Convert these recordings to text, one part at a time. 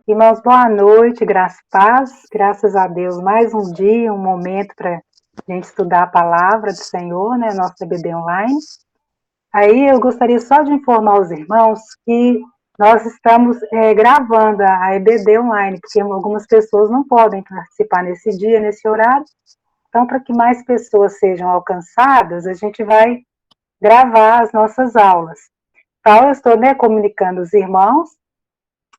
Irmãos, boa noite, graça e paz. Graças a Deus, mais um dia, um momento para a gente estudar a palavra do Senhor, né? Nosso EBD online. Aí eu gostaria só de informar os irmãos que nós estamos gravando a EBD online, porque algumas pessoas não podem participar nesse dia, nesse horário. Então, para que mais pessoas sejam alcançadas, a gente vai gravar as nossas aulas. Então, eu estou, né, comunicando os irmãos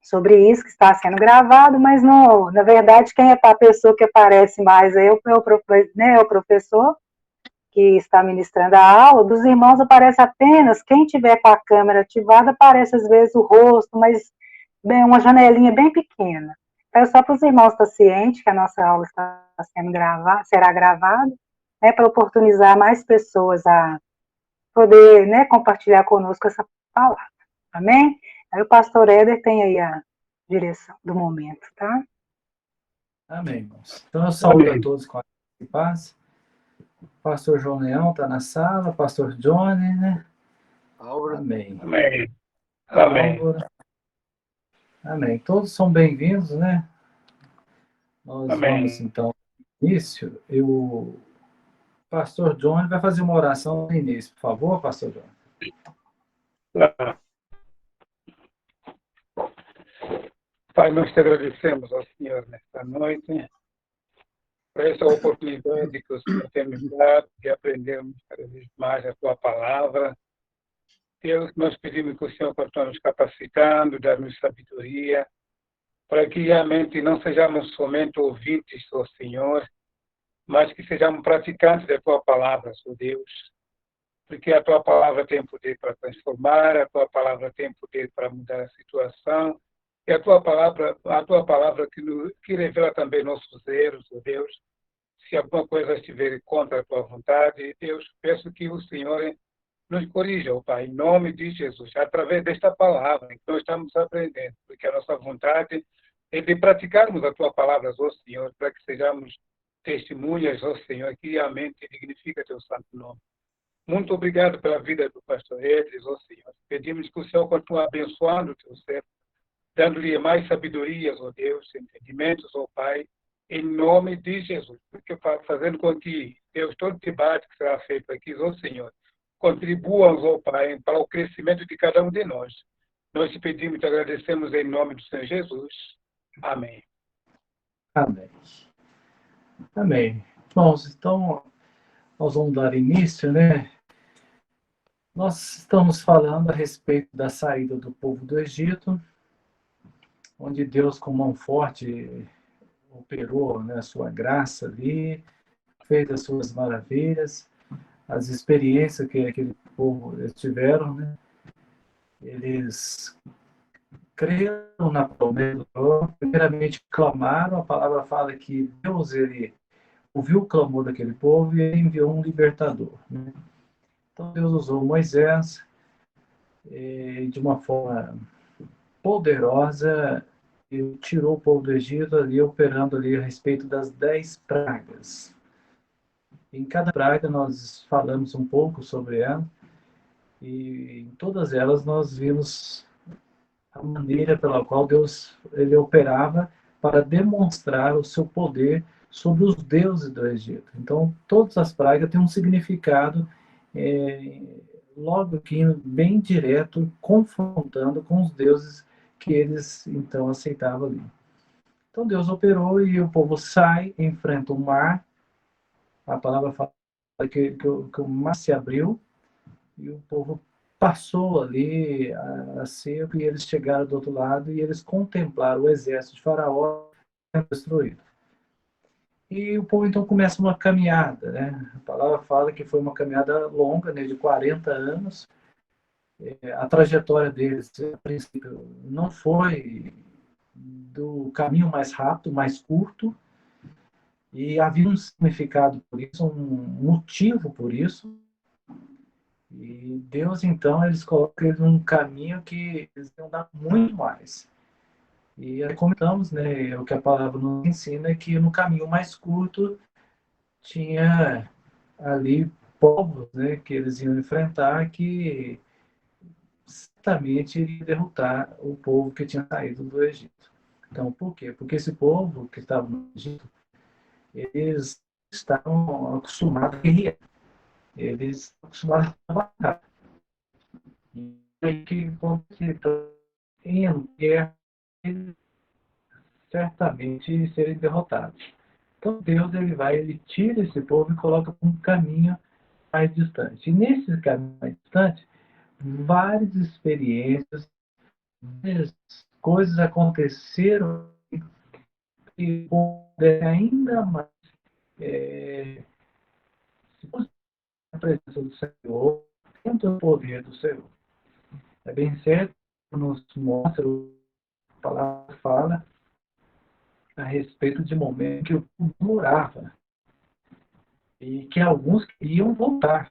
sobre isso que está sendo gravado, mas não, na verdade, quem é a pessoa que aparece mais é o professor que está ministrando a aula. Dos irmãos aparece apenas quem tiver com a câmera ativada, aparece às vezes o rosto, mas bem, uma janelinha bem pequena. Então, é só para os irmãos estar cientes que a nossa aula está sendo gravada, será gravada, né, para oportunizar mais pessoas a poder, né, compartilhar conosco essa palavra. Amém? Aí o pastor Éder tem aí a direção do momento, tá? Amém, irmãos. Então eu saúdo a todos com a paz. O pastor João Leão está na sala, pastor Johnny, né? Amém. Amém. Amém. Amém. Todos são bem-vindos, né? Nós Amém. vamos, então, início. O pastor Johnny vai fazer uma oração no início, por favor, pastor Johnny. Pai, nós te agradecemos ao Senhor nesta noite, por essa oportunidade que o Senhor tem nos dado de aprendermos cada vez mais a tua palavra. Deus, nós pedimos que o Senhor continue nos capacitando, dar-nos sabedoria, para que realmente não sejamos somente ouvintes do Senhor, mas que sejamos praticantes da tua palavra, Senhor Deus. Porque a tua palavra tem poder para transformar, a tua palavra tem poder para mudar a situação, e a tua palavra que revela também nossos erros, ó Deus. Se alguma coisa estiver contra a tua vontade, Deus, peço que o Senhor nos corrija, ó Pai, em nome de Jesus, através desta palavra que nós estamos aprendendo, porque a nossa vontade é de praticarmos a tua palavra, ó Senhor, para que sejamos testemunhas, ó Senhor, que realmente dignifica teu santo nome. Muito obrigado pela vida do pastor Edris, ó Senhor. Pedimos que o Senhor continue abençoando o teu servo, dando-lhe mais sabedorias, ó Deus, entendimentos, ó Pai, em nome de Jesus. Porque fazendo com que, Deus, todo debate que será feito aqui, ó Senhor, contribuam, ó Pai, para o crescimento de cada um de nós. Nós te pedimos e te agradecemos em nome do Senhor Jesus. Amém. Amém. Amém. Irmãos, então, nós vamos dar início, né? Nós estamos falando a respeito da saída do povo do Egito, onde Deus, com mão forte, operou, né, a sua graça ali, fez as suas maravilhas, as experiências que aquele povo tiveram, né? Eles creram na promessa do Senhor, primeiramente clamaram, a palavra fala que Deus, ele ouviu o clamor daquele povo e ele enviou um libertador, né? Então Deus usou Moisés de uma forma poderosa e tirou o povo do Egito ali, operando ali a respeito das 10 pragas. Em cada praga nós falamos um pouco sobre ela e em todas elas nós vimos a maneira pela qual Deus ele operava para demonstrar o seu poder sobre os deuses do Egito. Então, todas as pragas têm um significado logo aqui bem direto, confrontando com os deuses que eles então aceitavam ali. Então Deus operou e o povo sai, enfrenta o mar. A palavra fala que o mar se abriu e o povo passou ali a seco e eles chegaram do outro lado e eles contemplaram o exército de Faraó sendo destruído. E o povo então começa uma caminhada, né? A palavra fala que foi uma caminhada longa, né, de 40 anos. A trajetória deles, a princípio, não foi do caminho mais rápido, mais curto, e havia um significado por isso, um motivo por isso. E Deus, então, eles colocam eles num caminho que eles vão dar muito mais. E comentamos, né, o que a palavra nos ensina é que no caminho mais curto tinha ali povos, né, que eles iam enfrentar que certamente iria derrotar o povo que tinha saído do Egito. Então, por quê? Porque esse povo que estava no Egito, eles estavam acostumados a guerrear, eles estavam acostumados a trabalhar. E aí que aconteceu? Em guerra, eles certamente serem derrotados. Então Deus ele tira esse povo e coloca para um caminho mais distante. E nesse caminho mais distante, várias experiências, várias coisas aconteceram e ainda mais se você a presença do Senhor, tanto o poder do Senhor. É bem certo, nos mostra, a palavra fala a respeito de momentos que o povo morava e que alguns queriam voltar.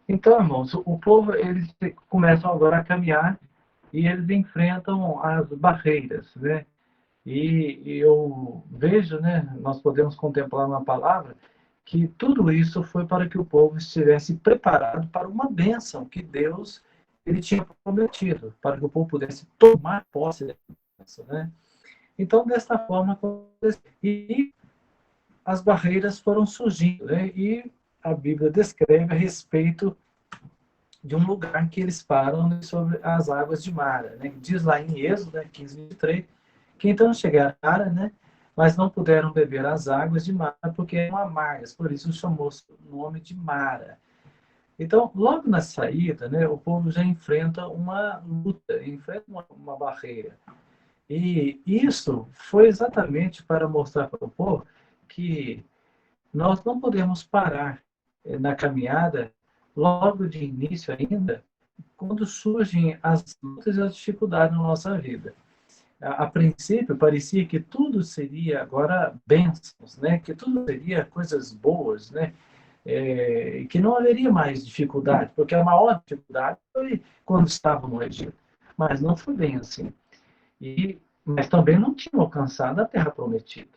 Então, irmãos, o povo, eles começam agora a caminhar e eles enfrentam as barreiras, né? E eu vejo, né, nós podemos contemplar na palavra, que tudo isso foi para que o povo estivesse preparado para uma bênção que Deus ele tinha prometido, para que o povo pudesse tomar posse dessa bênção, né? Então, desta forma, e as barreiras foram surgindo, né? E a Bíblia descreve a respeito de um lugar que eles param, né, sobre as águas de Mara, né? Diz lá em Êxodo, né, 15:23, que então chegaram a Mara, né? Mas não puderam beber as águas de Mara porque eram amargas, por isso chamou-se o nome de Mara. Então, logo na saída, né, o povo já enfrenta uma luta, enfrenta uma barreira. E isso foi exatamente para mostrar para o povo que nós não podemos parar na caminhada logo de início ainda, quando surgem as lutas e as dificuldades na nossa vida. A princípio, parecia que tudo seria agora bênçãos, né? Que tudo seria coisas boas, né? Que não haveria mais dificuldade, porque a maior dificuldade foi quando estavam no Egito. Mas não foi bem assim. Mas também não tinham alcançado a terra prometida.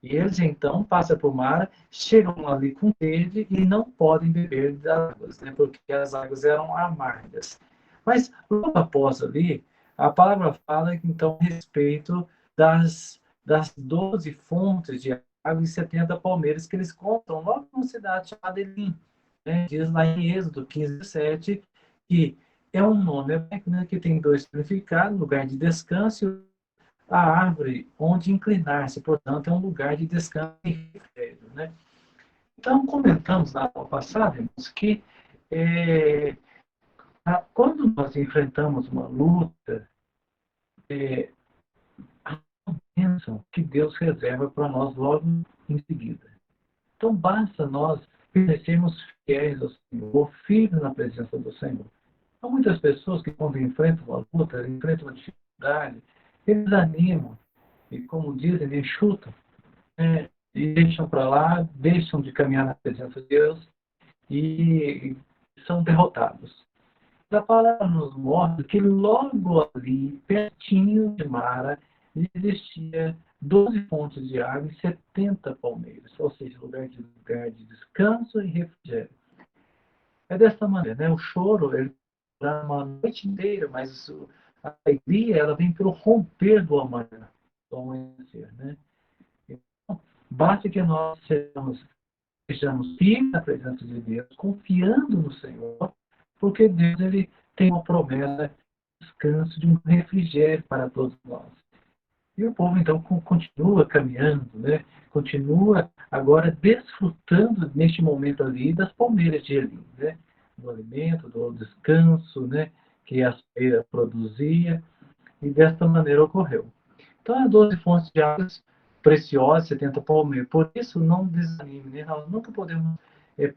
E eles então passam por mar, chegam ali com sede e não podem beber das águas, né, porque as águas eram amargas. Mas logo após ali, a palavra fala então a respeito das 12 fontes de água e 70 palmeiras que eles contam logo numa cidade chamada Elim. Né? Diz lá em Êxodo 15:7 que é um nome hebraico, né, que tem dois significados, lugar de descanso, a árvore onde inclinar-se, portanto, é um lugar de descanso e refrigério, né? Então, comentamos na aula passada, irmãos, que quando nós enfrentamos uma luta, há uma bênção que Deus reserva para nós logo em seguida. Então, basta nós permanecermos fiéis ao Senhor, firmes na presença do Senhor. Há muitas pessoas que, quando enfrentam uma luta, enfrentam uma dificuldade, eles animam e, como dizem, eles chutam, né? E deixam para lá, deixam de caminhar na presença de Deus e são derrotados. A palavra nos mostra que logo ali, pertinho de Mara, existia 12 fontes de água e 70 palmeiras, ou seja, lugar de descanso e refrigério. É dessa maneira, né? O choro, ele dá uma noite inteira, mas a alegria, ela vem pelo romper do amanhã, do amanhecer, né? Então, basta que nós sejamos firmes na presença de Deus, confiando no Senhor, porque Deus ele tem uma promessa de descanso, de um refrigério para todos nós. E o povo, então, continua caminhando, né? Continua agora desfrutando, neste momento ali, das palmeiras de Elim, né? Do alimento, do descanso, né? Que a feira produzia, e desta maneira ocorreu. Então, as 12 fontes de águas preciosas, 70 palmeiras. Por isso, não desanime, né? Nós nunca podemos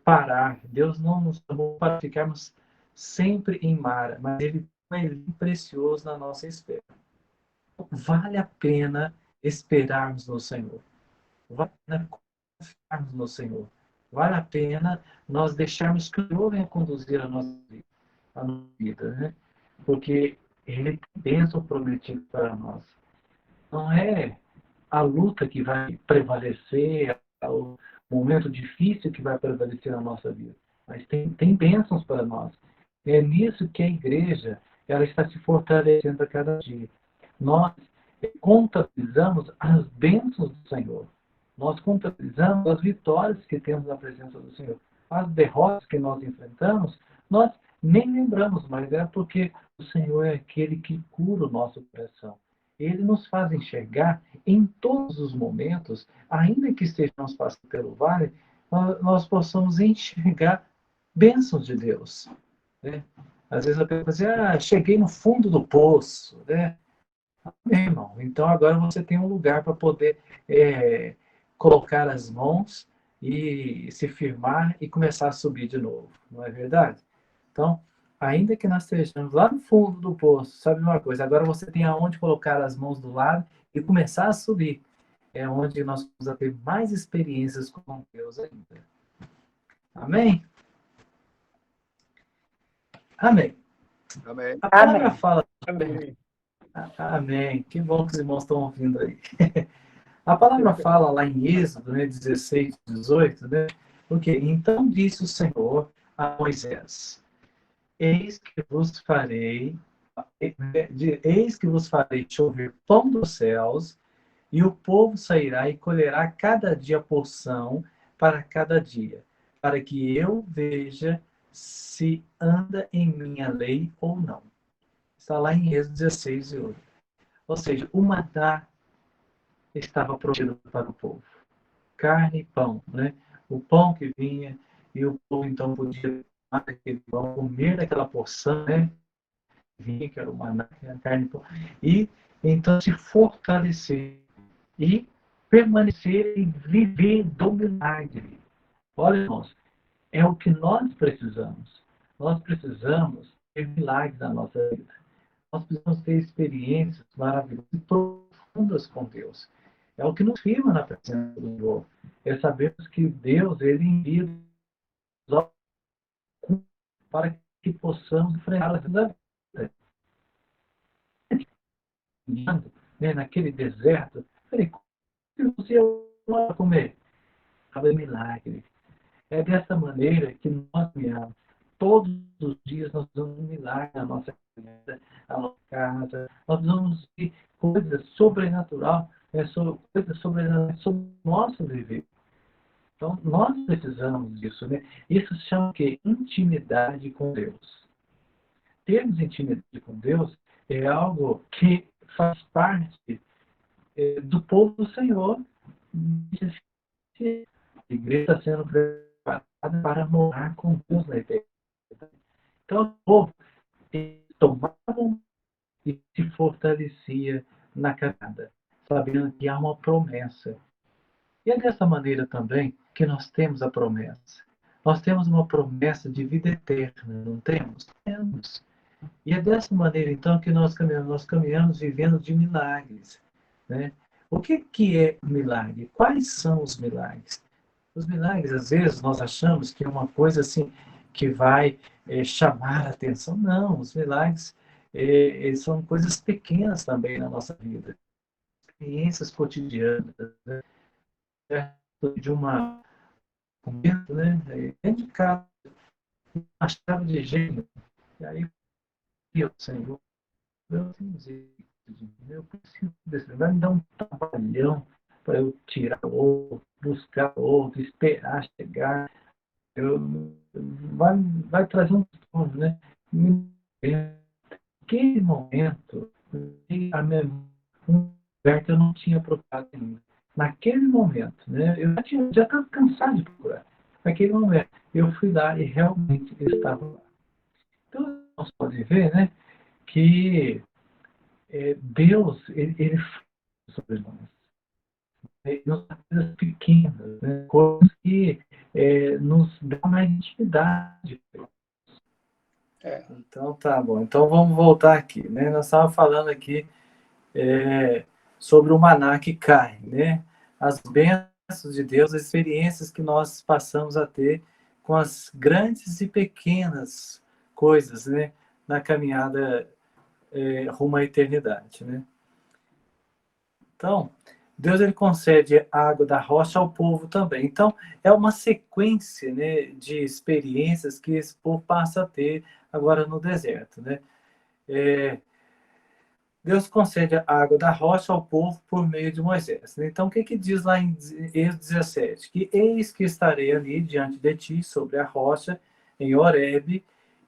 parar. Deus não nos chamou para ficarmos sempre em Mara, mas Ele é precioso na nossa espera. Vale a pena esperarmos no Senhor. Vale a pena confiarmos no Senhor. Vale a pena nós deixarmos que o Senhor venha conduzir a nossa vida, né? Porque Ele tem bênção prometido para nós. Não é a luta que vai prevalecer, o momento difícil que vai prevalecer na nossa vida. Mas tem bênçãos para nós. É nisso que a igreja ela está se fortalecendo a cada dia. Nós contabilizamos as bênçãos do Senhor. Nós contabilizamos as vitórias que temos na presença do Senhor. As derrotas que nós enfrentamos, nós nem lembramos, mas é porque o Senhor é aquele que cura o nosso coração. Ele nos faz enxergar em todos os momentos, ainda que estejamos passando pelo vale, nós possamos enxergar bênçãos de Deus. Né? Às vezes a pessoa diz, cheguei no fundo do poço. Né? Meu irmão, então agora você tem um lugar para poder colocar as mãos e se firmar e começar a subir de novo, não é verdade? Então, ainda que nós estejamos lá no fundo do poço, sabe uma coisa? Agora você tem aonde colocar as mãos do lado e começar a subir. É onde nós vamos ter mais experiências com Deus ainda. Amém? Amém. Amém. A palavra fala... Amém. Amém. Que bom que os irmãos estão ouvindo aí. A palavra fala lá em Êxodo, né, 16, 18, né? Porque então disse o Senhor a Moisés: eis que vos farei chover pão dos céus, e o povo sairá e colherá cada dia porção para cada dia, para que eu veja se anda em minha lei ou não. Está lá em Êxodo 16, 8. Ou seja, o maná estava provido para o povo. Carne e pão, né? O pão que vinha, e o povo então podia tomar aquele pão, comer daquela porção, né? Vinha, que era o maná, que era carne e pão. E então se fortalecer e permanecer e viver do milagre. Olha, irmãos, é o que nós precisamos. Nós precisamos ter milagres na nossa vida. Nós precisamos ter experiências maravilhosas e profundas com Deus. É o que nos firma na presença do Senhor. É sabermos que Deus, Ele envia os para que possamos enfrentar a vida. Né, naquele deserto, falei, se você não comer, é milagre. É dessa maneira que nós caminhamos. Todos os dias nós damos um milagre na nossa vida, na nossa casa. Nós vamos ver coisas sobrenaturais, coisas sobrenaturais sobre o nosso viver. Então, nós precisamos disso, né? Isso se chama o quê? Intimidade com Deus. Termos intimidade com Deus é algo que faz parte do povo do Senhor. A igreja está sendo preparada para morar com Deus na eternidade. Então, o povo tomava e se fortalecia na caminhada, sabendo que há uma promessa. E é dessa maneira também que nós temos a promessa. Nós temos uma promessa de vida eterna, não temos? Temos. E é dessa maneira, então, que nós caminhamos vivendo de milagres. Né? O que é milagre? Quais são os milagres? Os milagres, às vezes, nós achamos que é uma coisa assim que vai chamar a atenção. Não, os milagres eles são coisas pequenas também na nossa vida. Experiências cotidianas, né? De uma momento, né? Dentro de casa, uma chave de gênio. E aí, eu, Senhor, eu preciso desse, vai me dar um trabalhão para eu tirar outro, buscar outro, esperar chegar. Vai trazer um transtorno, né? Naquele momento, a minha eu não tinha procurado ainda. Naquele momento, né? Eu já estava cansado de procurar. Naquele momento, eu fui lá e realmente estava lá. Então, nós podemos ver, né, que Deus, ele faz sobre nós. Nos dá coisas pequenas, né? Coisas que nos dá mais intimidade. Então, tá bom. Então, vamos voltar aqui. Né? Nós estávamos falando aqui sobre o maná que cai, né? As bênçãos de Deus, as experiências que nós passamos a ter com as grandes e pequenas coisas, né? Na caminhada rumo à eternidade, né? Então, Deus ele concede a água da rocha ao povo também. Então, é uma sequência, né, de experiências que esse povo passa a ter agora no deserto, né? Deus concede a água da rocha ao povo por meio de Moisés. Então, o que diz lá em Êxodo 17? Que eis que estarei ali diante de ti sobre a rocha em Horebe,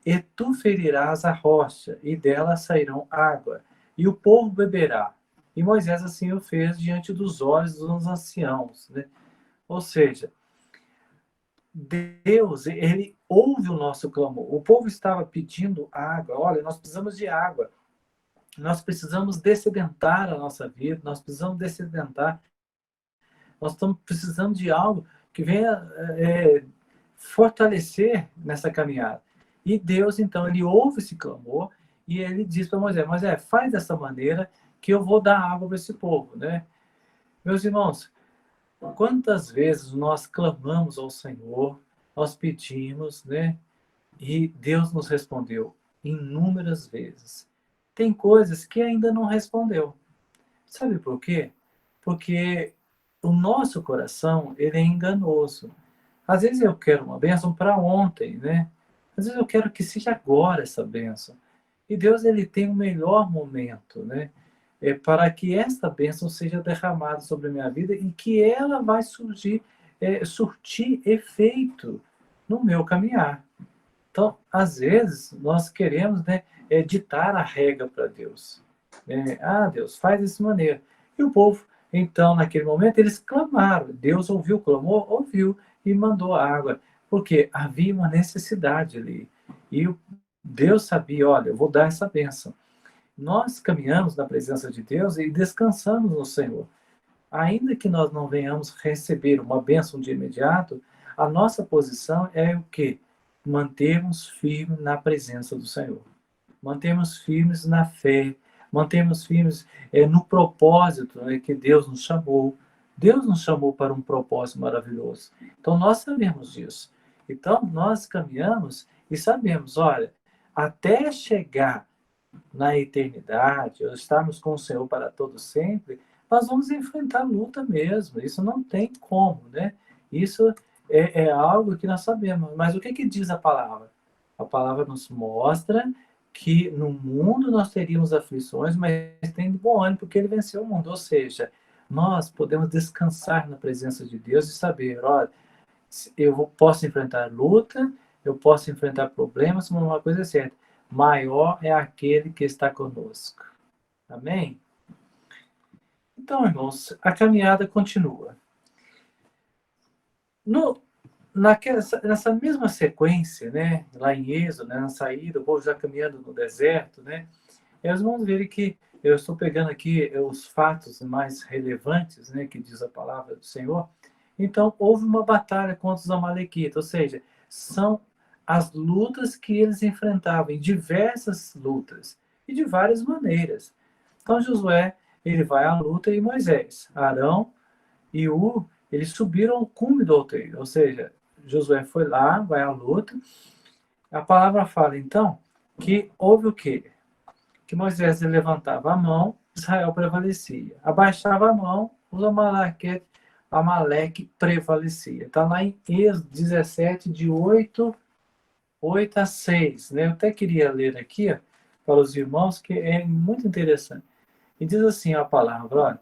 e tu ferirás a rocha, e dela sairão água, e o povo beberá. E Moisés assim o fez diante dos olhos dos anciãos, né? Ou seja, Deus, ele ouve o nosso clamor. O povo estava pedindo água. Olha, nós precisamos de água. Nós precisamos dessedentar a nossa vida, nós precisamos dessedentar, nós estamos precisando de algo que venha fortalecer nessa caminhada. E Deus, então, ele ouve esse clamor e ele diz para Moisés, Moisés, faz dessa maneira que eu vou dar água para esse povo, né? Meus irmãos, quantas vezes nós clamamos ao Senhor, nós pedimos, né? E Deus nos respondeu inúmeras vezes. Tem coisas que ainda não respondeu. Sabe por quê? Porque o nosso coração, ele é enganoso. Às vezes eu quero uma bênção para ontem, né? Às vezes eu quero que seja agora essa bênção. E Deus, ele tem o melhor momento, né? Para que esta bênção seja derramada sobre a minha vida e que ela vai surtir efeito no meu caminhar. Então, às vezes, nós queremos, né, ditar a regra para Deus. Deus, faz dessa maneira. E o povo, então, naquele momento, eles clamaram. Deus ouviu o clamor, ouviu e mandou a água, porque havia uma necessidade ali. E Deus sabia, olha, eu vou dar essa bênção. Nós caminhamos na presença de Deus e descansamos no Senhor. Ainda que nós não venhamos receber uma bênção de imediato, a nossa posição é o quê? Mantermos firmes na presença do Senhor. Mantermos firmes na fé, mantermos firmes no propósito que Deus nos chamou. Deus nos chamou para um propósito maravilhoso. Então, nós sabemos disso. Então, nós caminhamos e sabemos, olha, até chegar na eternidade, ou estarmos com o Senhor para todo sempre, nós vamos enfrentar luta mesmo. Isso não tem como, né? Isso é algo que nós sabemos. Mas o que diz a palavra? A palavra nos mostra que no mundo nós teríamos aflições, mas tem de bom ânimo, porque ele venceu o mundo. Ou seja, nós podemos descansar na presença de Deus e saber, olha, posso enfrentar luta, eu posso enfrentar problemas, mas uma coisa é certa, maior é aquele que está conosco. Amém? Então, irmãos, a caminhada continua. Nessa mesma sequência, né, lá em Êxodo, né, na saída, o povo já caminhando no deserto, né, nós vamos ver que eu estou pegando aqui os fatos mais relevantes, né, que diz a palavra do Senhor. Então, houve uma batalha contra os amalequitas, ou seja, são as lutas que eles enfrentavam, diversas lutas, e de várias maneiras. Então, Josué, ele vai à luta e Moisés, Arão e eles subiram ao cume do outeiro, ou seja, Josué foi lá, vai à luta. A palavra fala, então, que houve o quê? Que Moisés levantava a mão, Israel prevalecia. Abaixava a mão, os Amaleque prevalecia. Está lá em Êxodo 17, de 8 a 6. Né? Eu até queria ler aqui para os irmãos, que é muito interessante. E diz assim a palavra, olha,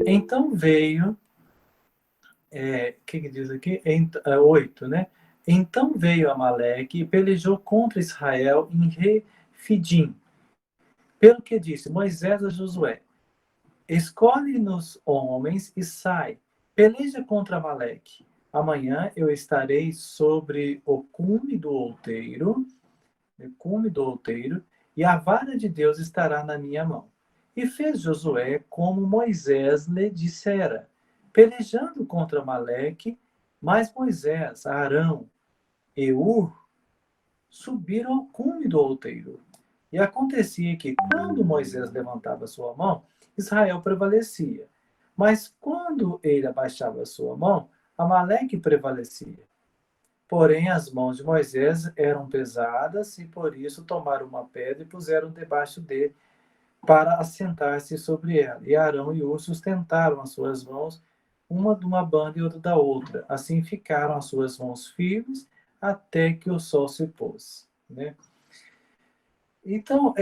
então veio, o que diz aqui? 8, né? Então veio Amaleque e pelejou contra Israel em Refidim. Pelo que disse Moisés a Josué, escolhe-nos homens e sai, peleja contra Amaleque. Amanhã eu estarei sobre o cume do outeiro, e a vara de Deus estará na minha mão. E fez Josué como Moisés lhe dissera, pelejando contra Amaleque, mas Moisés, Arão e subiram ao cume do outeiro. E acontecia que, quando Moisés levantava sua mão, Israel prevalecia. Mas quando ele abaixava sua mão, Amaleque prevalecia. Porém, as mãos de Moisés eram pesadas, e por isso tomaram uma pedra e puseram debaixo dele para assentar-se sobre ela. E Arão e sustentaram as suas mãos, uma de uma banda e outra da outra. Assim ficaram as suas mãos firmes até que o sol se pôs. Né? Então,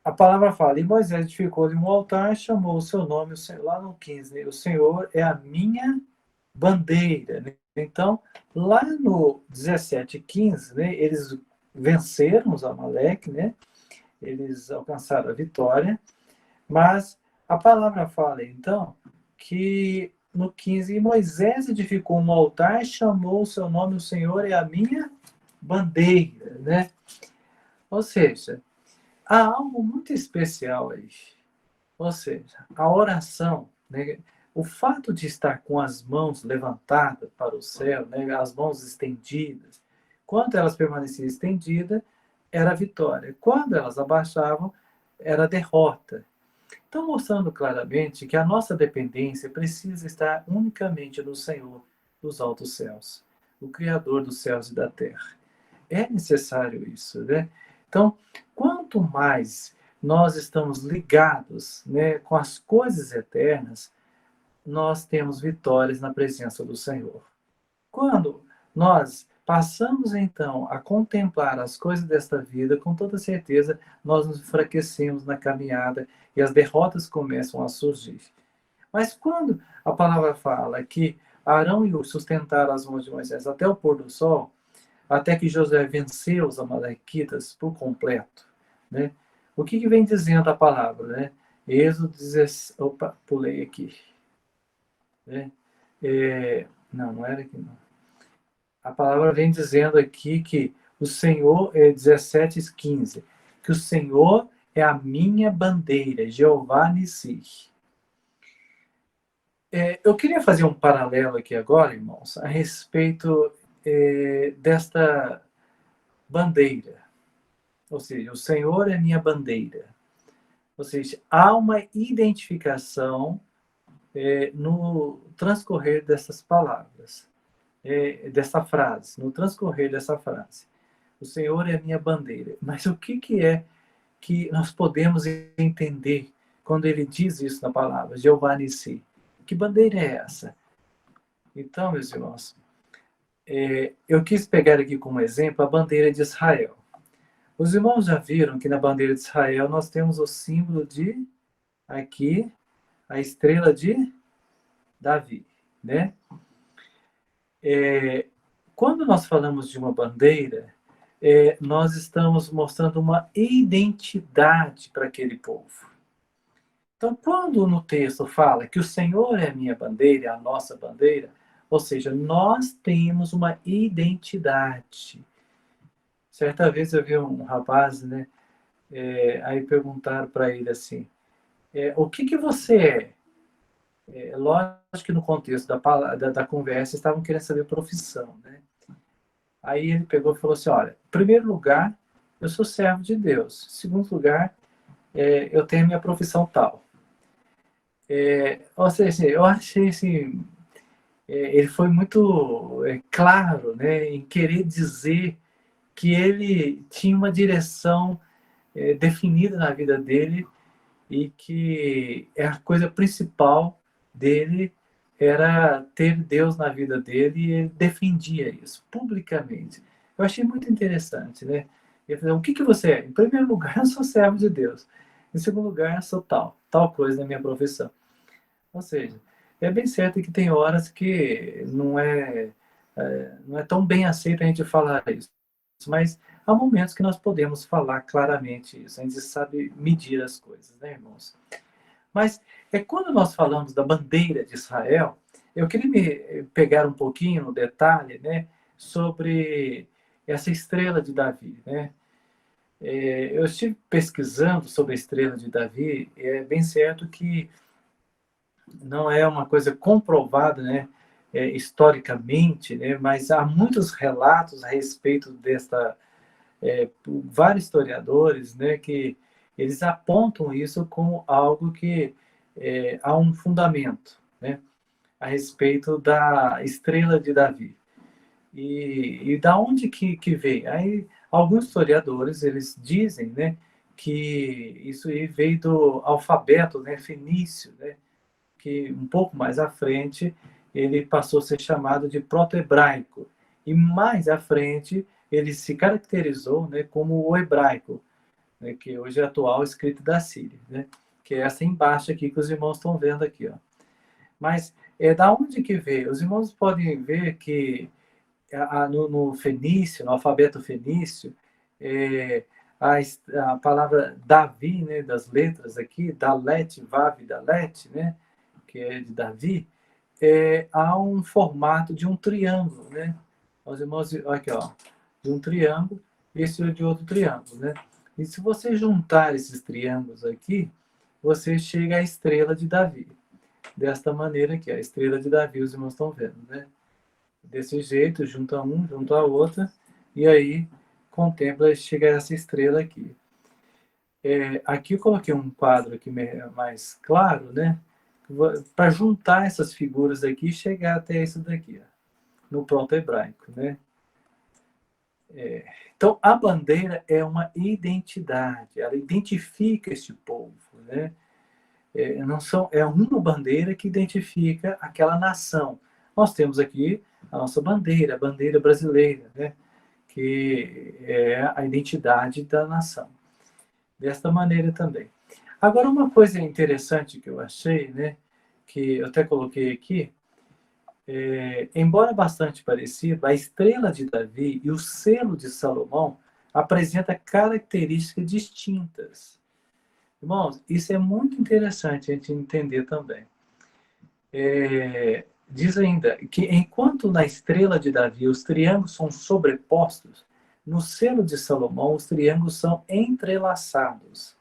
a palavra fala, e Moisés edificou-lhe um altar, chamou o seu nome, lá no 15, né? O Senhor é a minha bandeira. Né? Então, lá no 17:15, né, eles venceram os Amaleque, né? Eles alcançaram a vitória, mas a palavra fala, então, que no 15, e Moisés edificou um altar, chamou o seu nome, o Senhor é a minha bandeira, né? Ou seja, há algo muito especial aí. Ou seja, a oração, né? O fato de estar com as mãos levantadas para o céu, né? As mãos estendidas, quando elas permaneciam estendidas, era vitória. Quando elas abaixavam, era derrota. Então, mostrando claramente que a nossa dependência precisa estar unicamente no Senhor dos altos céus, o Criador dos céus e da terra. É necessário isso, né? Então, quanto mais nós estamos ligados, né, com as coisas eternas, nós temos vitórias na presença do Senhor. Quando nós passamos, então, a contemplar as coisas desta vida, com toda certeza, nós nos enfraquecemos na caminhada e as derrotas começam a surgir. Mas quando a palavra fala que Arão e Hur sustentaram as mãos de Moisés até o pôr do sol, até que Josué venceu os amalequitas por completo, né? O que vem dizendo a palavra, né? Êxodo 16, opa, pulei aqui, né? Não era aqui não. A palavra vem dizendo aqui que o Senhor, 17:15, que o Senhor é a minha bandeira, Jeová Nissi. Eu queria fazer um paralelo aqui agora, irmãos, a respeito desta bandeira. Ou seja, o Senhor é minha bandeira. Ou seja, há uma identificação no transcorrer dessas palavras, dessa frase, no transcorrer dessa frase. O Senhor é a minha bandeira. Mas o que é que nós podemos entender quando ele diz isso na palavra, Jeová Nissi? Que bandeira é essa? Então, meus irmãos, eu quis pegar aqui como exemplo a bandeira de Israel. Os irmãos já viram que na bandeira de Israel nós temos o símbolo de, aqui, a estrela de Davi, né? Quando nós falamos de uma bandeira, nós estamos mostrando uma identidade para aquele povo. Então, quando no texto fala que o Senhor é a minha bandeira, a nossa bandeira, ou seja, nós temos uma identidade. Certa vez eu vi um rapaz, né? Aí perguntaram para ele assim, o que você é? Lógico que no contexto da conversa estavam querendo saber a profissão, né? Aí ele pegou e falou assim, olha, em primeiro lugar, eu sou servo de Deus. Em segundo lugar, eu tenho a minha profissão tal. Ou seja, eu achei assim, ele foi muito claro, né, em querer dizer que ele tinha uma direção definida na vida dele e que a coisa principal dele era ter Deus na vida dele e ele defendia isso publicamente. Eu achei muito interessante, né? Ele falou, o que você é? Em primeiro lugar, eu sou servo de Deus. Em segundo lugar, eu sou tal coisa na minha profissão. Ou seja, é bem certo que tem horas que não é tão bem aceito a gente falar isso. Mas há momentos que nós podemos falar claramente isso. A gente sabe medir as coisas, né, irmãos? Mas quando nós falamos da bandeira de Israel, eu queria me pegar um pouquinho no detalhe, né, sobre essa estrela de Davi, né? Eu estive pesquisando sobre a estrela de Davi, e é bem certo que não é uma coisa comprovada, né, historicamente, né, mas há muitos relatos a respeito desta, vários historiadores, né, que eles apontam isso como algo que há um fundamento, né, a respeito da estrela de Davi. E da onde que veio? Aí alguns historiadores eles dizem, né, que isso aí veio do alfabeto, né, fenício, né, que um pouco mais à frente ele passou a ser chamado de proto-hebraico. E mais à frente ele se caracterizou, né, como o hebraico. né, que hoje é a atual escrita da Síria, né, que é essa embaixo aqui que os irmãos estão vendo aqui, ó. Mas da onde que veio? Os irmãos podem ver que no fenício, no alfabeto fenício, a, a palavra Davi, né, das letras aqui, Dalet, Vav, Dalet, né, que é de Davi, há um formato de um triângulo, né? Os irmãos, aqui, ó, de um triângulo, esse é de outro triângulo, né? E se você juntar esses triângulos aqui, você chega à estrela de Davi. Desta maneira aqui, a estrela de Davi, os irmãos estão vendo, né? Desse jeito, junta um, junta a outra, e aí contempla, chega a essa estrela aqui. Aqui eu coloquei um quadro aqui mais claro, né? Para juntar essas figuras aqui e chegar até isso daqui, ó, no proto-hebraico, né? Então, a bandeira é uma identidade, ela identifica este povo, né? É uma bandeira que identifica aquela nação. Nós temos aqui a nossa bandeira, a bandeira brasileira, né? Que é a identidade da nação. Desta maneira também. Agora, uma coisa interessante que eu achei, né? Que eu até coloquei aqui, embora bastante parecido, a estrela de Davi e o selo de Salomão apresentam características distintas. Irmãos, isso é muito interessante a gente entender também. Diz ainda que enquanto na estrela de Davi os triângulos são sobrepostos, no selo de Salomão os triângulos são entrelaçados.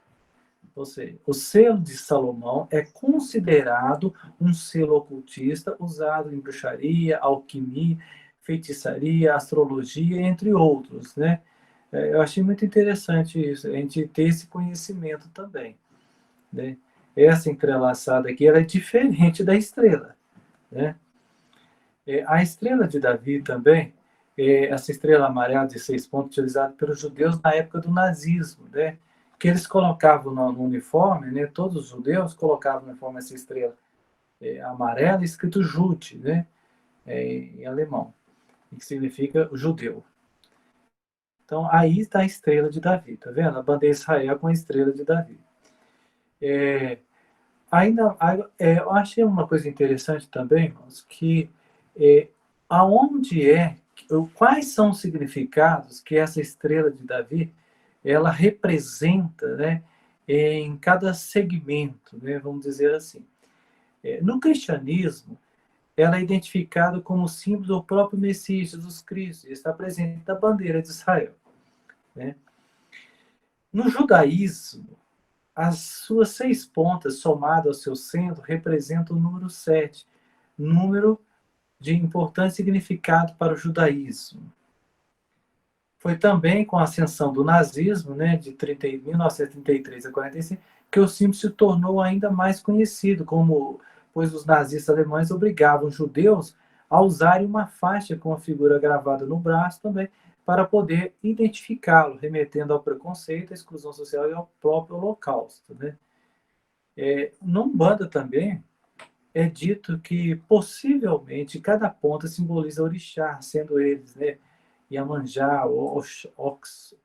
Ou seja, o selo de Salomão é considerado um selo ocultista usado em bruxaria, alquimia, feitiçaria, astrologia, entre outros, né? Eu achei muito interessante isso, a gente ter esse conhecimento também, né? Essa entrelaçada aqui, ela é diferente da estrela, né? A estrela de Davi também, essa estrela amarela de 6 pontos utilizada pelos judeus na época do nazismo, né? Que eles colocavam no uniforme, né? Todos os judeus colocavam no uniforme essa estrela amarela escrito Jude, né? Em alemão, que significa judeu. Então, aí está a estrela de Davi, tá vendo? A bandeira de Israel com a estrela de Davi. Eu achei uma coisa interessante também, irmãos, que quais são os significados que essa estrela de Davi ela representa, né, em cada segmento, né, vamos dizer assim. No cristianismo, ela é identificada como símbolo do próprio Messias Jesus Cristo, e está presente na bandeira de Israel, né? No judaísmo, as suas 6 pontas, somadas ao seu centro, representam o número 7, número de importante significado para o judaísmo. Foi também com a ascensão do nazismo, né, de 1933 a 45, que o símbolo se tornou ainda mais conhecido, pois os nazistas alemães obrigavam os judeus a usarem uma faixa com a figura gravada no braço também, para poder identificá-lo, remetendo ao preconceito, à exclusão social e ao próprio holocausto, né? No Umbanda também é dito que possivelmente cada ponta simboliza orixá, sendo eles, né, Iemanjá,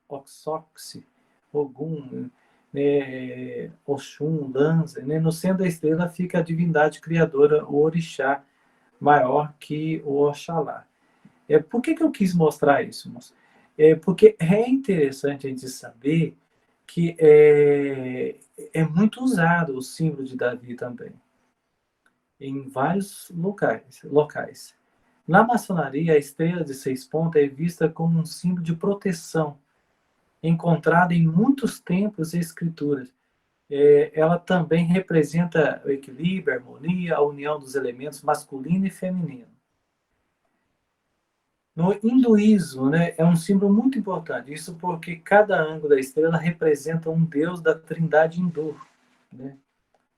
Oxóssi, Ogum, né, Oxum, Lanza, né? No centro da estrela fica a divindade criadora, o orixá, maior que o Oxalá. Por que eu quis mostrar isso, moço? Porque é interessante a gente saber que é muito usado o símbolo de Davi também, em vários locais. Na maçonaria, a estrela de 6 pontas é vista como um símbolo de proteção, encontrada em muitos templos e escrituras. Ela também representa o equilíbrio, a harmonia, a união dos elementos masculino e feminino. No hinduísmo, né, é um símbolo muito importante, isso porque cada ângulo da estrela representa um deus da trindade hindu, né?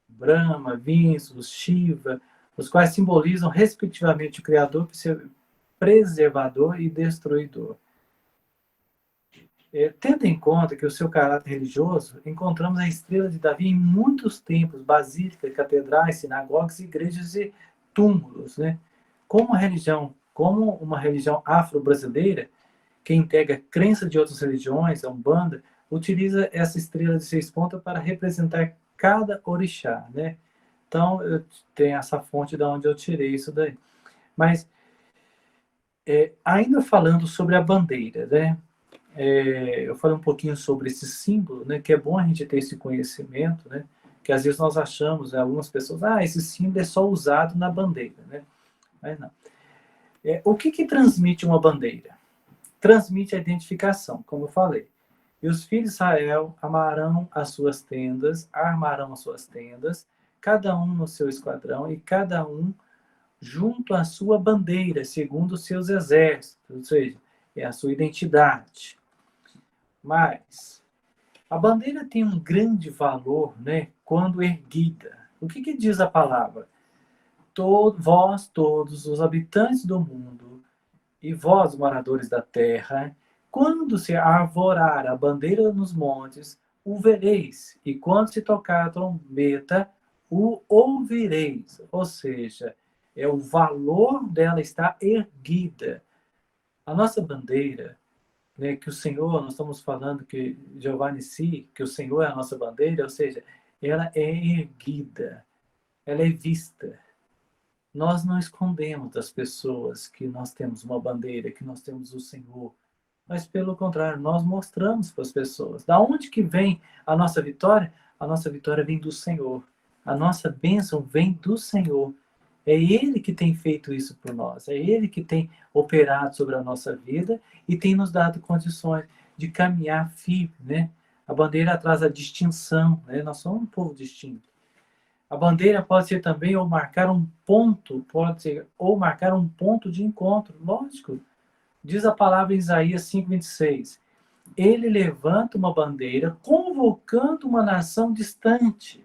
Brahma, Vishnu, Shiva, os quais simbolizam respectivamente o Criador, preservador e destruidor. Tendo em conta que o seu caráter religioso, encontramos a estrela de Davi em muitos templos, basílicas, catedrais, sinagogas, igrejas e túmulos, né? Como uma religião afro-brasileira, que integra crença de outras religiões, a Umbanda, utiliza essa estrela de 6 pontas para representar cada orixá, né? Então, eu tenho essa fonte de onde eu tirei isso daí. Mas, ainda falando sobre a bandeira, né? Eu falei um pouquinho sobre esse símbolo, né? Que é bom a gente ter esse conhecimento, né? Que às vezes nós achamos, né, algumas pessoas, esse símbolo é só usado na bandeira, né? Mas não. O que transmite uma bandeira? Transmite a identificação, como eu falei. E os filhos de Israel amarão as suas tendas, armarão as suas tendas, cada um no seu esquadrão e cada um junto à sua bandeira, segundo os seus exércitos, ou seja, é a sua identidade. Mas a bandeira tem um grande valor, né, quando erguida. O que diz a palavra? Vós todos os habitantes do mundo e vós moradores da terra, quando se arvorar a bandeira nos montes, o vereis, e quando se tocar a trombeta, o ouvireis. Ou seja, o valor dela está erguida. A nossa bandeira, né, que o Senhor, nós estamos falando que Jeová Nissi, que o Senhor é a nossa bandeira, ou seja, ela é erguida, ela é vista. Nós não escondemos das pessoas que nós temos uma bandeira, que nós temos o Senhor, mas pelo contrário, nós mostramos para as pessoas. Da onde que vem a nossa vitória? A nossa vitória vem do Senhor. A nossa bênção vem do Senhor. É Ele que tem feito isso por nós. É Ele que tem operado sobre a nossa vida e tem nos dado condições de caminhar firme, né? A bandeira traz a distinção, né? Nós somos um povo distinto. A bandeira pode ser também ou marcar um ponto, pode ser ou marcar um ponto de encontro. Lógico. Diz a palavra em Isaías 5:26. Ele levanta uma bandeira convocando uma nação distante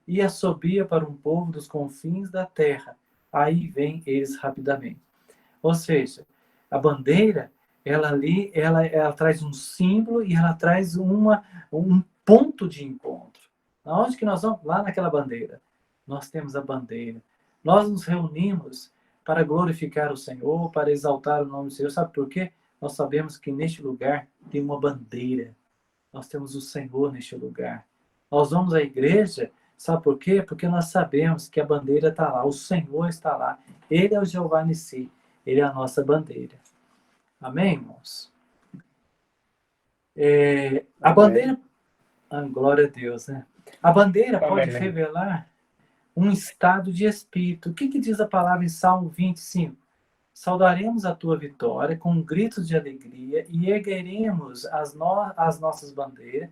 e assobia para um povo dos confins da terra. Aí vem eles rapidamente. Ou seja, a bandeira, ela traz um símbolo e ela traz um ponto de encontro. Aonde que nós vamos? Lá naquela bandeira. Nós temos a bandeira. Nós nos reunimos para glorificar o Senhor, para exaltar o nome do Senhor. Sabe por quê? Nós sabemos que neste lugar tem uma bandeira. Nós temos o Senhor neste lugar. Nós vamos à igreja, sabe por quê? Porque nós sabemos que a bandeira está lá, o Senhor está lá. Ele é o Jeová Nissi, ele é a nossa bandeira. Amém, irmãos? A bandeira... glória a Deus, né? A bandeira pode revelar um estado de espírito. O que diz a palavra em Salmo 25? Saudaremos a tua vitória com gritos de alegria e ergueremos as nossas bandeiras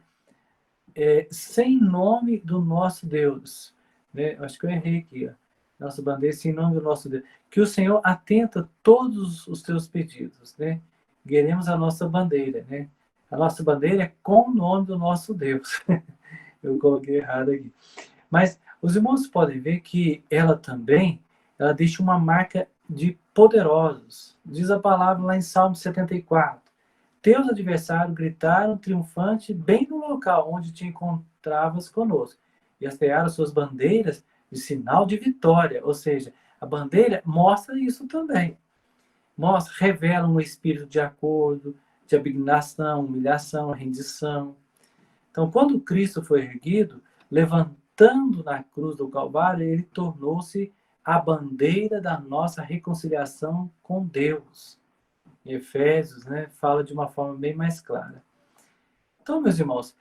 sem nome do nosso Deus. Né? Acho que eu errei aqui. Ó. Nossa bandeira sem nome do nosso Deus. Que o Senhor atenta todos os teus pedidos. Né? Ergueremos a nossa bandeira. Né? A nossa bandeira é com o nome do nosso Deus. Eu coloquei errado aqui. Mas os irmãos podem ver que ela também, ela deixa uma marca de poderosos. Diz a palavra lá em Salmo 74. Teus adversários gritaram triunfante bem no local onde te encontravas conosco. E hastearam suas bandeiras de sinal de vitória. Ou seja, a bandeira mostra isso também. Mostra, revela um espírito de acordo, de abnegação, humilhação, rendição. Então, quando Cristo foi erguido, levantando na cruz do Calvário, ele tornou-se a bandeira da nossa reconciliação com Deus. Em Efésios, né, fala de uma forma bem mais clara. Então, meus irmãos,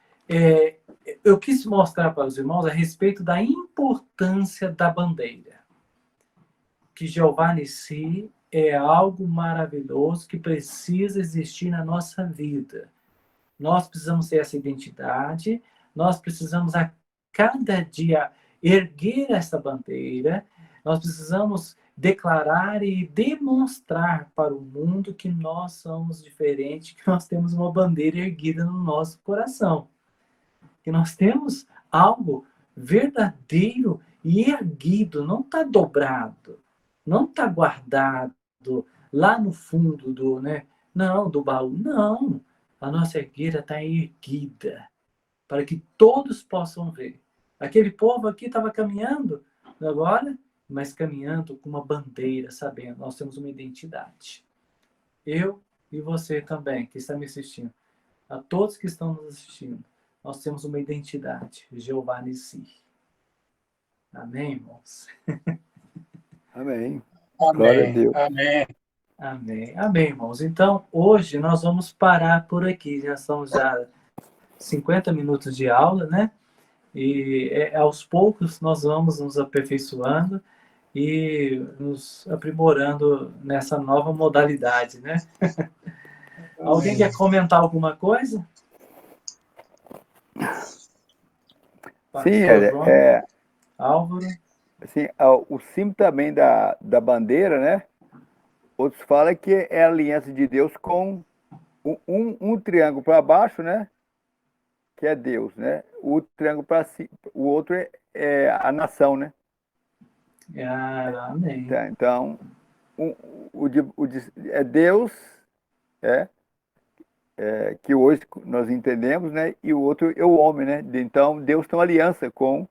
eu quis mostrar para os irmãos a respeito da importância da bandeira. Que Jeová Nissi é algo maravilhoso que precisa existir na nossa vida. Nós precisamos ter essa identidade, nós precisamos a cada dia erguer essa bandeira, nós precisamos declarar e demonstrar para o mundo que nós somos diferentes, que nós temos uma bandeira erguida no nosso coração, que nós temos algo verdadeiro e erguido, não está dobrado, não está guardado lá no fundo do baú, não. A nossa ergueira está erguida, para que todos possam ver. Aquele povo aqui estava caminhando agora, mas caminhando com uma bandeira, sabendo, nós temos uma identidade. Eu e você também, que está me assistindo. a todos que estão nos assistindo, nós temos uma identidade, Jeová Nissi. Amém, irmãos? Amém. Glória a Amém. Deus. Amém. Amém. Amém, irmãos. Então, hoje nós vamos parar por aqui. Já são 50 minutos de aula, né? E aos poucos nós vamos nos aperfeiçoando e nos aprimorando nessa nova modalidade, né? Alguém quer comentar alguma coisa? Sim, João, Álvaro. assim, o símbolo também da bandeira, né? Outros falam que é a aliança de Deus com um triângulo para baixo, né? Que é Deus, né? O triângulo para cima, o outro é a nação, né? Amém. Tá, então, é Deus, que hoje nós entendemos, né? E o outro é o homem, né? Então, Deus tem uma aliança com...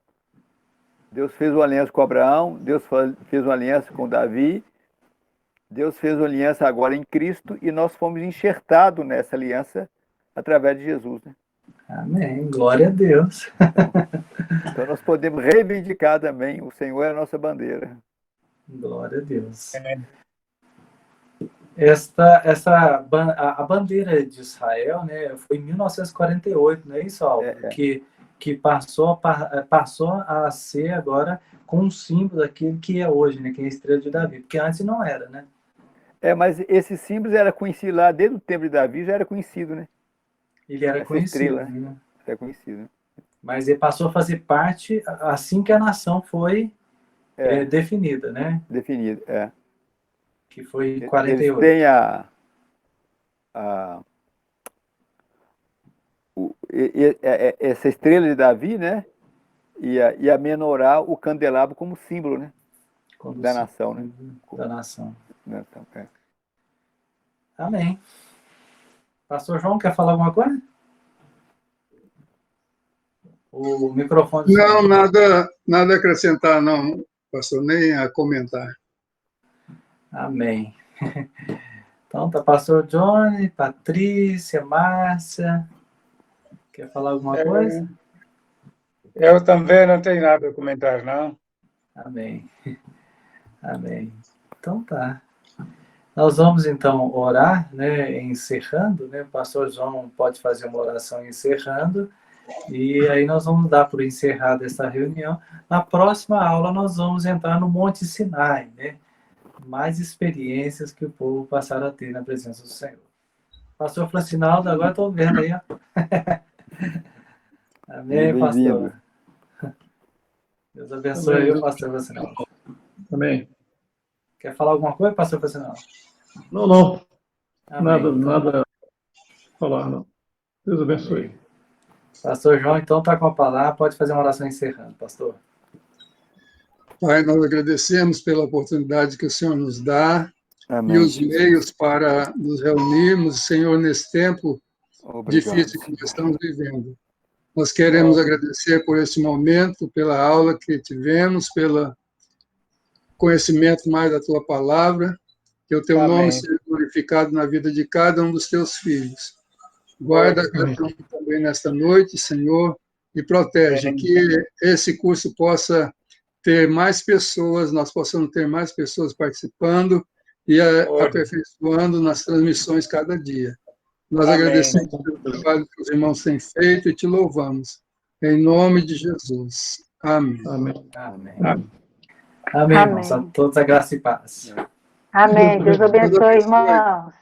Deus fez uma aliança com Abraão, Deus fez uma aliança com Davi, Deus fez uma aliança agora em Cristo e nós fomos enxertados nessa aliança através de Jesus, né? Amém. Glória a Deus. Então, nós podemos reivindicar também, o Senhor é a nossa bandeira. Glória a Deus. É. A bandeira de Israel, né, foi em 1948, não é isso, Álvaro? Que passou a ser agora com um símbolo daquilo que é hoje, né, que é a Estrela de Davi, porque antes não era, né? Mas esse símbolo era conhecido lá, desde o tempo de Davi já era conhecido, né? Ele era Essa conhecido, estrela, né? É conhecido, né? Mas ele passou a fazer parte assim que a nação foi definida, né? Definido, Que foi em Eles 48. têm essa estrela de Davi, né? E a menorá, o candelabro como símbolo, né? Da nação, né? Da nação. Então, Amém. Pastor João, quer falar alguma coisa? O microfone... Não, nada a acrescentar, não, pastor, nem a comentar. Amém. Então, tá pastor Johnny, Patrícia, Márcia. Quer falar alguma coisa? Eu também não tenho nada a comentar, não. Amém. Amém. Então tá. Nós vamos então orar, né, encerrando, né? O pastor João pode fazer uma oração encerrando. E aí nós vamos dar por encerrada essa reunião. Na próxima aula nós vamos entrar no Monte Sinai, né? Mais experiências que o povo passará a ter na presença do Senhor. Pastor Francinaldo, agora estou vendo aí, ó. Amém, pastor. Deus abençoe aí, pastor Francinaldo. Amém. Quer falar alguma coisa, pastor Francinaldo? Não. Amém. Nada a falar, não. Deus abençoe. Amém. Pastor João, então está com a palavra, pode fazer uma oração encerrando, pastor. Pai, nós agradecemos pela oportunidade que o Senhor nos dá. Amém. E os meios para nos reunirmos, Senhor, nesse tempo difícil que nós estamos vivendo. Nós queremos agradecer por esse momento, pela aula que tivemos, pelo conhecimento mais da Tua Palavra, que o Teu nome seja glorificado na vida de cada um dos Teus filhos. Guarda cada um também nesta noite, Senhor, e protege que esse curso possa ter mais pessoas, nós possamos ter mais pessoas participando e aperfeiçoando nas transmissões cada dia. Nós agradecemos pelo trabalho que os irmãos têm feito e te louvamos. Em nome de Jesus. Amém. Amém, irmãos. A todos a graça e paz. Amém. Deus abençoe, irmãos.